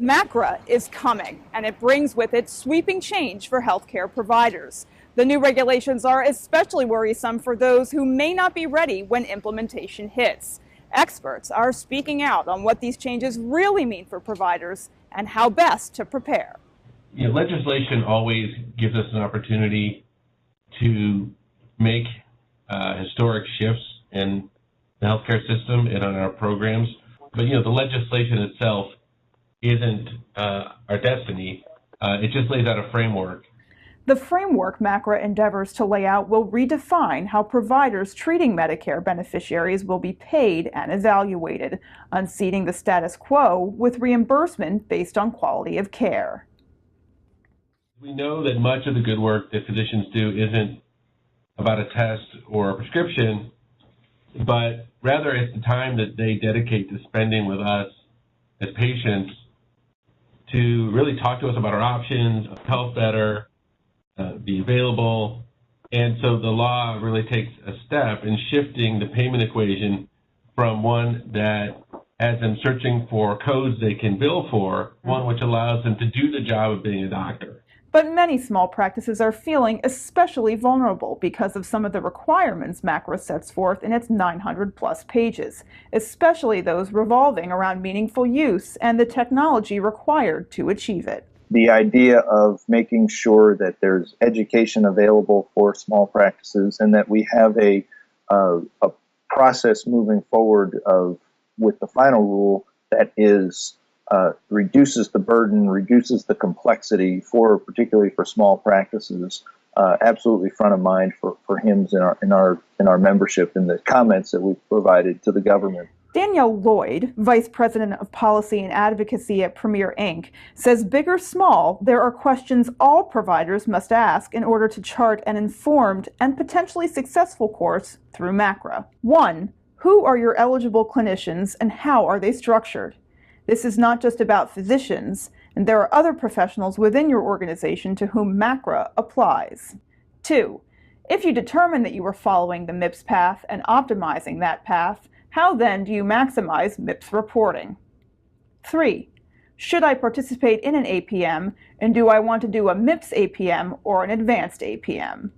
Macra is coming, and it brings with it sweeping change for healthcare providers. The new regulations are especially worrisome for those who may not be ready when implementation hits. Experts are speaking out on what these changes really mean for providers and how best to prepare. Legislation always gives us an opportunity to make historic shifts in the healthcare system and on our programs. But, the legislation itself isn't our destiny. It just lays out a framework. The framework Macra endeavors to lay out will redefine how providers treating Medicare beneficiaries will be paid and evaluated, unseating the status quo with reimbursement based on quality of care. We know that much of the good work that physicians do isn't about a test or a prescription, but rather it's the time that they dedicate to spending with us as patients to really talk to us about our options, health better, be available. And so the law really takes a step in shifting the payment equation from one that has them searching for codes they can bill for, one which allows them to do the job of being a doctor. But many small practices are feeling especially vulnerable because of some of the requirements Macra sets forth in its 900-plus pages, especially those revolving around meaningful use and the technology required to achieve it. The idea of making sure that there's education available for small practices and that we have a process moving forward with the final rule that is reduces the burden, reduces the complexity particularly for small practices, absolutely front of mind for HIMSS in our membership and the comments that we've provided to the government. Danielle Lloyd, Vice President of Policy and Advocacy at Premier Inc., says big or small, there are questions all providers must ask in order to chart an informed and potentially successful course through Macra. 1. Who are your eligible clinicians and how are they structured? This is not just about physicians, and there are other professionals within your organization to whom Macra applies. 2. If you determine that you are following the MIPS path and optimizing that path, how then do you maximize MIPS reporting? 3. Should I participate in an APM, and do I want to do a MIPS APM or an advanced APM?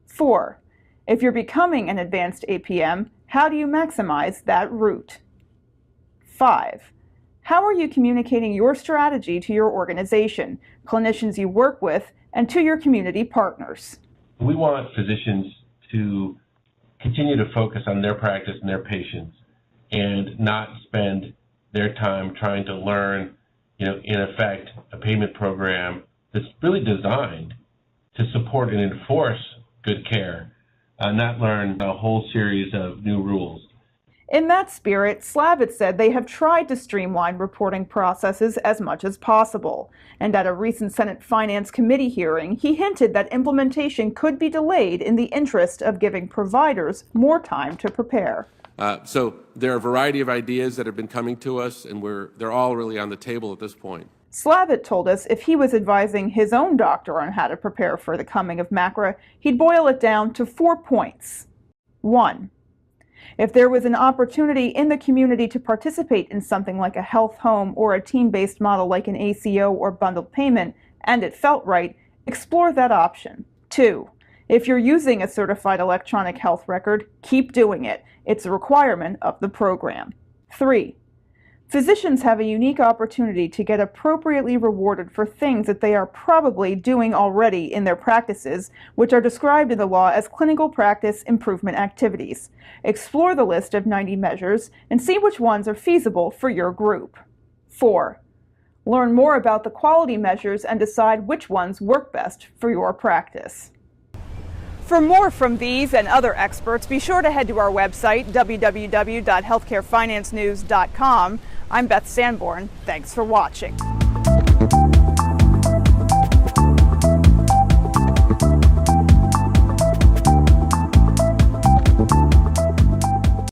4. If you're becoming an advanced APM, how do you maximize that route? 5. How are you communicating your strategy to your organization, clinicians you work with, and to your community partners? We want physicians to continue to focus on their practice and their patients and not spend their time trying to learn, in effect, a payment program that's really designed to support and enforce good care, not learn a whole series of new rules. In that spirit, Slavitt said they have tried to streamline reporting processes as much as possible. And at a recent Senate Finance Committee hearing, he hinted that implementation could be delayed in the interest of giving providers more time to prepare. So there are a variety of ideas that have been coming to us, and they're all really on the table at this point. Slavitt told us if he was advising his own doctor on how to prepare for the coming of Macra, he'd boil it down to 4 points. 1. If there was an opportunity in the community to participate in something like a health home or a team-based model like an ACO or bundled payment, and it felt right, explore that option. 2. If you're using a certified electronic health record, keep doing it. It's a requirement of the program. 3. Physicians have a unique opportunity to get appropriately rewarded for things that they are probably doing already in their practices, which are described in the law as clinical practice improvement activities. Explore the list of 90 measures and see which ones are feasible for your group. 4. Learn more about the quality measures and decide which ones work best for your practice. For more from these and other experts, be sure to head to our website, www.healthcarefinancenews.com. I'm Beth Sanborn. Thanks for watching.